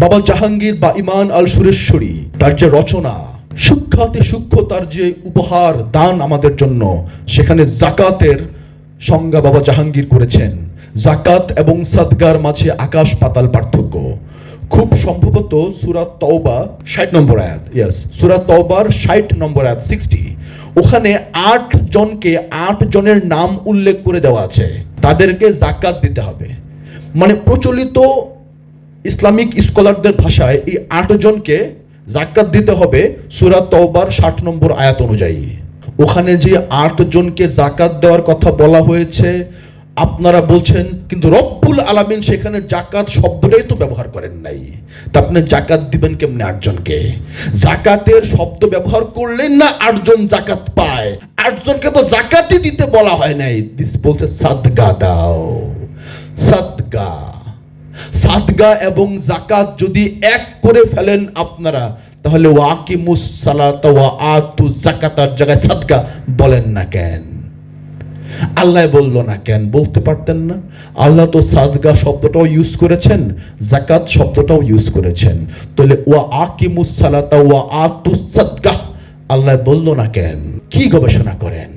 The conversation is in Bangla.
বাবা জাহাঙ্গীর বা ইমান আল সুরেশ্বরী তার যে রচনা, সূক্ষ্মাতি সূক্ষ্ম তার যে উপহার দান আমাদের জন্য, সেখানে জাকাতের সংজ্ঞা বাবা জাহাঙ্গীর করেছেন। জাকাত এবং সাদগার মাঝে আকাশ পাতাল পার্থক্য। খুব সম্ভবত সূরা তওবা 60 নম্বর আয়াত, সূরা তওবার 60 নম্বর আয়াত 60, ওখানে 8 জনকে 8 জনের নাম উল্লেখ করে দেওয়া আছে, তাদেরকে জাকাত দিতে হবে। মানে প্রচলিত ইসলামিক স্কলারদের ভাষায় এই 8 জনকে জাকাত দিতে হবে সূরা তওবার 60 নম্বর আয়াত অনুযায়ী। ওখানে যে 8 জনকে জাকাত দেওয়ার কথা বলা হয়েছে, আপনারা বলছেন কিন্তু রব্বুল আলামিন সেখানে জাকাত শব্দটাই তো ব্যবহার করেন নাই, তা আপনি জাকাত দিবেন কেমনে 8 জনকে? জাকাতের শব্দ ব্যবহার করলেন না 8 জন জাকাত পায়, 8 জনকে তো জাকাতই দিতে বলা হয় নাই, বলছে সাদগা দাও। সাদগা, সাদগা এবং জাকাত যদি এক করে ফেলেন আপনারা, তাহলে ওয়াকিমুস সালাত ওয়া আতু যাকাতার জায়গায় সাদগা বলেন না কেন? আল্লাহ বলল না কেন? বলতে পারতেন না? আল্লাহ তো সাদগা শব্দটাও ইউজ করেছেন, যাকাত শব্দটাও ইউজ করেছেন, তাহলে ওয়া আকিমুস সালাত ওয়া আতু সাদগা আল্লাহ বলল না কেন? কি গবেষণা করেন?